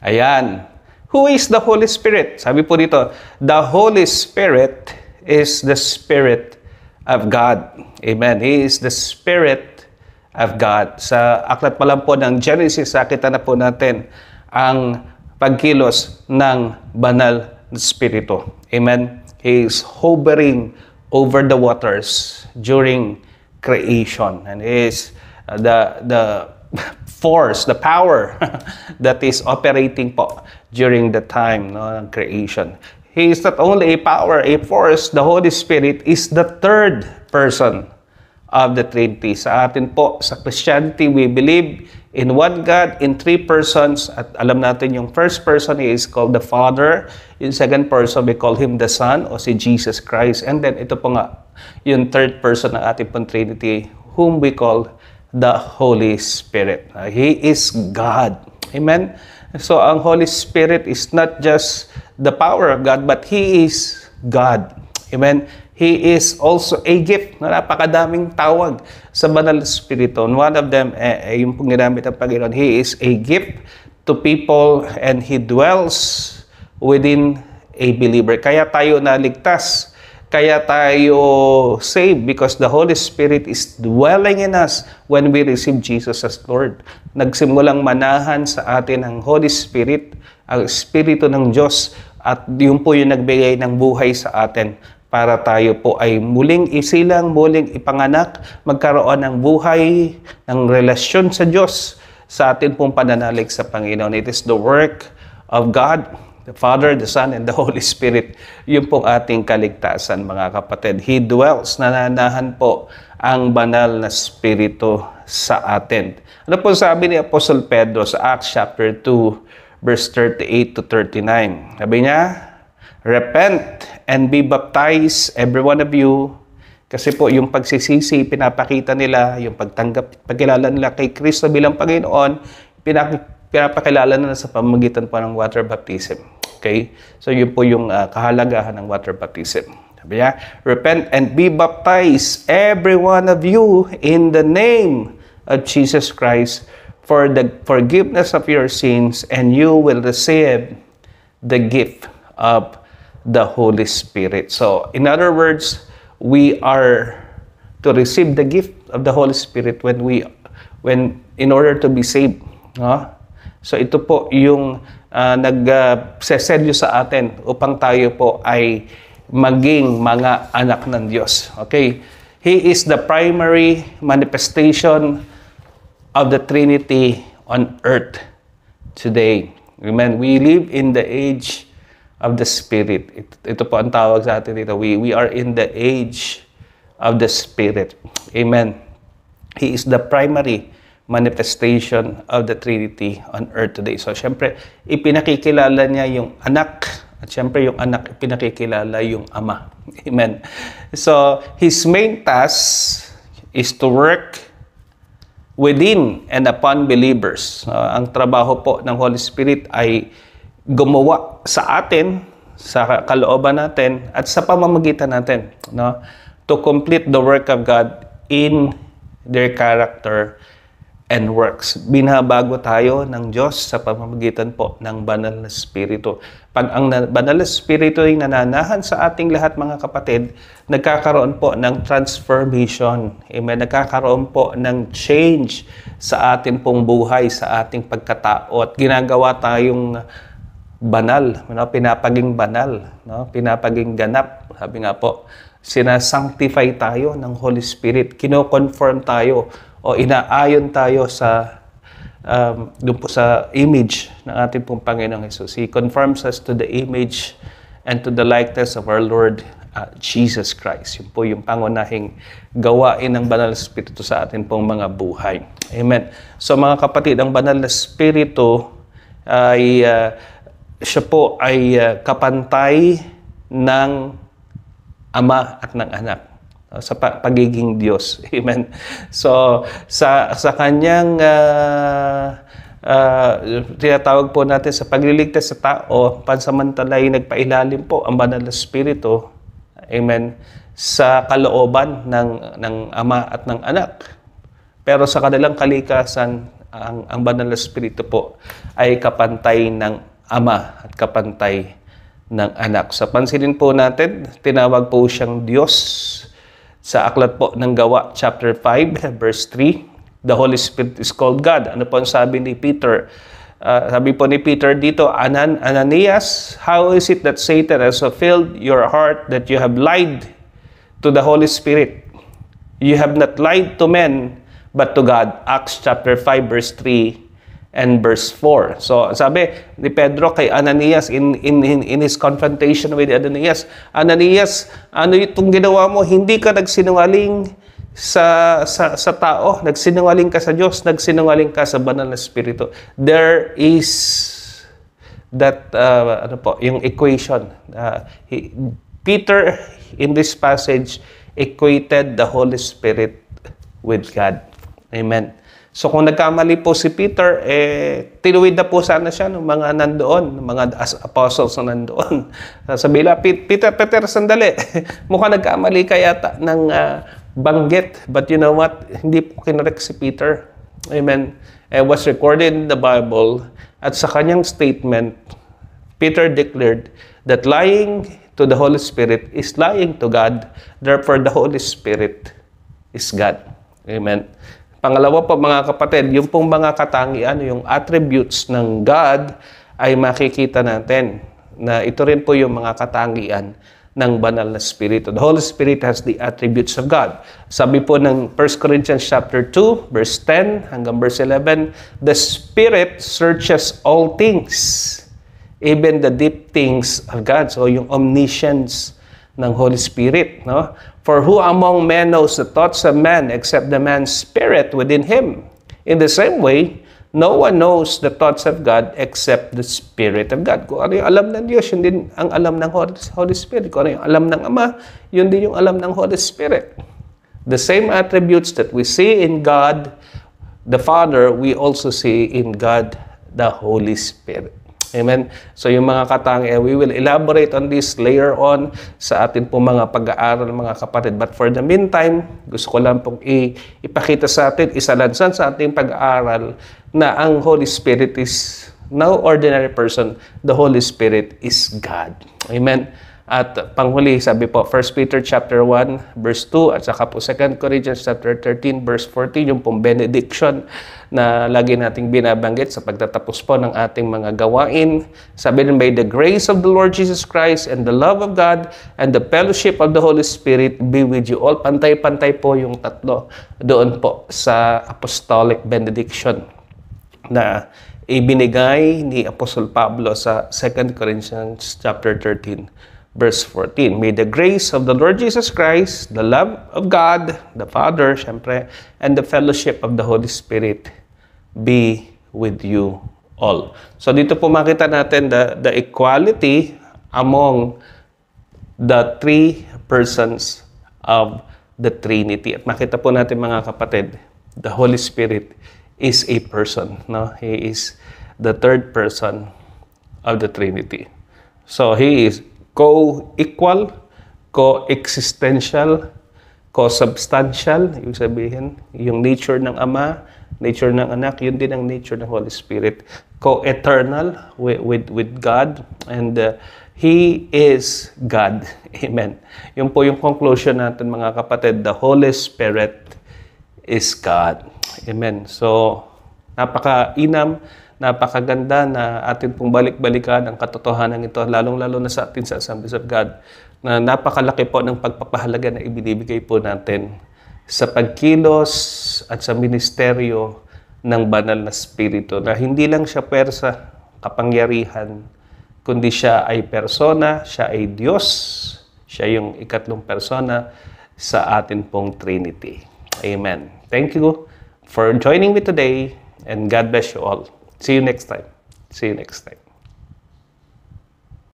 Ayan. Who is the Holy Spirit? Sabi po dito, the Holy Spirit is the Spirit of God. Amen. He is the Spirit of God. Sa aklat pa lang po ng Genesis, nakita na po natin ang pagkilos ng banal na Espiritu. Amen. He is hovering over the waters during creation. And He is the force, the power that is operating po during the time ng creation. He is not only a power, a force. The Holy Spirit is the third person of the Trinity. Sa atin po, sa Christianity, we believe in one God, in three persons. At alam natin yung first person is called the Father. Yung second person, we call Him the Son o si Jesus Christ. And then ito po nga, yung third person ng ating pong Trinity, whom we call the Holy Spirit. He is God. Amen? So, ang Holy Spirit is not just the power of God, but He is God. Amen? He is also a gift. Napakadaming tawag sa Banal na Espiritu. One of them, yung pong ginamit ng Panginoon, He is a gift to people and He dwells within a believer. Kaya tayo naligtas. Kaya tayo saved because the Holy Spirit is dwelling in us when we receive Jesus as Lord. Nagsimulang manahan sa atin ang Holy Spirit, ang Espiritu ng Diyos, at yun po yung nagbigay ng buhay sa atin para tayo po ay muling isilang, muling ipanganak, magkaroon ng buhay, ng relasyon sa Diyos sa atin pong pananalig sa Panginoon. It is the work of God, the Father, the Son, and the Holy Spirit. Yun pong ating kaligtasan, mga kapatid. He dwells, nananahan po ang banal na Espiritu sa atin. Ano po sabi ni Apostle Pedro sa Acts chapter 2, verse 38 to 39? Sabi niya, repent and be baptized, every one of you. Kasi po yung pagsisisi, pinapakita nila, yung pagkilala nila kay Kristo bilang Panginoon, pinapakilala na sa pamamagitan po ng water baptism. Okay? So, yun po yung kahalagahan ng water baptism. Sabi niya, repent and be baptized, every one of you, in the name of Jesus Christ, for the forgiveness of your sins, and you will receive the gift of the Holy Spirit. So, in other words, we are to receive the gift of the Holy Spirit when in order to be saved. No? So ito po yung nagseselyo sa atin upang tayo po ay maging mga anak ng Diyos. Okay? He is the primary manifestation of the Trinity on earth today. Amen. We live in the age of the Spirit. Ito po ang tawag sa atin dito. We are in the age of the Spirit. Amen. He is the primary manifestation of the Trinity on earth today. So, syempre, ipinakikilala niya yung anak, at syempre, yung anak, ipinakikilala yung ama. Amen. So, His main task is to work within and upon believers. Ang trabaho po ng Holy Spirit ay gumawa sa atin, sa kalooban natin, at sa pamamagitan natin, no? To complete the work of God in their character and works. Binabago tayo ng Diyos sa pamamagitan po ng Banal na Espiritu. Pag ang Banal na Espiritu ay nananahan sa ating lahat, mga kapatid, nagkakaroon po ng transformation. Amen. Nagkakaroon po ng change sa ating pong buhay, sa ating pagkatao. At ginagawa tayong banal, pinapaging banal, pinapaging ganap. Sabi nga po, sinasanctify tayo ng Holy Spirit. Kino-confirm tayo o inaayon tayo sa doon po sa image ng ating pong Panginoong Hesus. He confirms us to the image and to the likeness of our Lord Jesus Christ. Yun po yung pangunahing gawain ng Banal na Espiritu sa atin pong mga buhay. Amen. So mga kapatid, ang Banal na Espiritu ay siya po ay kapantay ng Ama at ng Anak sa pagiging Diyos. Amen. So, sa kanyang tinatawag po natin sa pagliligtas sa tao, pansamantalay nagpailalim po ang Banal na Espiritu, amen, sa kalooban ng Ama at ng Anak. Pero sa kanilang kalikasan, ang banal na Espiritu po ay kapantay ng Ama at kapantay ng Anak. So pansinin po natin, tinawag po siyang Diyos sa aklat po ng Gawa, chapter 5, verse 3. The Holy Spirit is called God. Ano po ang sabi ni Peter? Sabi po ni Peter dito, Ananias, how is it that Satan has filled your heart that you have lied to the Holy Spirit? You have not lied to men, but to God. Acts chapter 5, verse 3 and verse 4. So sabi ni Pedro kay Ananias in his confrontation with Ananias, Ananias, ano itong ginawa mo? Hindi ka nagsinungaling sa tao, nagsinungaling ka sa Diyos, nagsinungaling ka sa banal na Espiritu. There is that yung equation. Peter in this passage equated the Holy Spirit with God. Amen. So kung nagkamali po si Peter, tinuwid na po sana siya ng mga nandoon, ng mga apostles na nandoon. Sabi nila, Peter, sandali. Mukhang nagkamali ka yata ng banggit. But you know what? Hindi po kinarek si Peter. Amen. It was recorded in the Bible. At sa kanyang statement, Peter declared that lying to the Holy Spirit is lying to God. Therefore, the Holy Spirit is God. Amen. Pangalawa po mga kapatid, yung pong mga katangian, yung attributes ng God ay makikita natin na ito rin po yung mga katangian ng banal na Espiritu. The Holy Spirit has the attributes of God. Sabi po ng 1 Corinthians chapter 2, verse 10 hanggang verse 11, the Spirit searches all things, even the deep things of God. So yung omniscience ng Holy Spirit, no? For who among men knows the thoughts of man except the man's spirit within him? In the same way, no one knows the thoughts of God except the Spirit of God. Kung ano yung alam ng Diyos, yun din ang alam ng Holy Spirit. Kung ano yung alam ng Ama, yun din yung alam ng Holy Spirit. The same attributes that we see in God, the Father, we also see in God, the Holy Spirit. Amen? So yung mga katangian, we will elaborate on this later on sa atin po mga pag-aaral mga kapatid. But for the meantime, gusto ko lang pong ipakita sa atin, isalansan sa ating pag-aaral na ang Holy Spirit is no ordinary person. The Holy Spirit is God. Amen? At panghuli, sabi po, 1 Peter chapter 1, verse 2, at saka po 2 Corinthians chapter 13, verse 14, yung pong benediction na lagi nating binabanggit sa pagtatapos po ng ating mga gawain. Sabi rin, by the grace of the Lord Jesus Christ and the love of God and the fellowship of the Holy Spirit be with you all. Pantay-pantay po yung tatlo doon po sa apostolic benediction na ibinigay ni Apostle Pablo sa 2 Corinthians chapter 13. Verse 14, may the grace of the Lord Jesus Christ, the love of God, the Father, syempre, and the fellowship of the Holy Spirit be with you all. So dito po makita natin the equality among the three persons of the Trinity. At makita po natin mga kapatid, the Holy Spirit is a person. No? He is the third person of the Trinity. So He is co-equal, co-existential, co-substantial, ibig sabihin, yung nature ng Ama, nature ng Anak, yun din ang nature ng Holy Spirit. Co-eternal with God, and He is God. Amen. Yun po yung conclusion natin mga kapatid, the Holy Spirit is God. Amen. So, napaka-inam, napakaganda na atin pong balik-balikan ang katotohanan ito, lalong-lalo na sa atin sa Assemblies of God, na napakalaki po ng pagpapahalaga na ibinibigay po natin sa pagkilos at sa ministeryo ng banal na Espiritu, na hindi lang siya persa, kapangyarihan, kundi siya ay persona, siya ay Diyos, siya yung ikatlong persona sa atin pong Trinity. Amen. Thank you for joining me today, and God bless you all. See you next time. See you next time.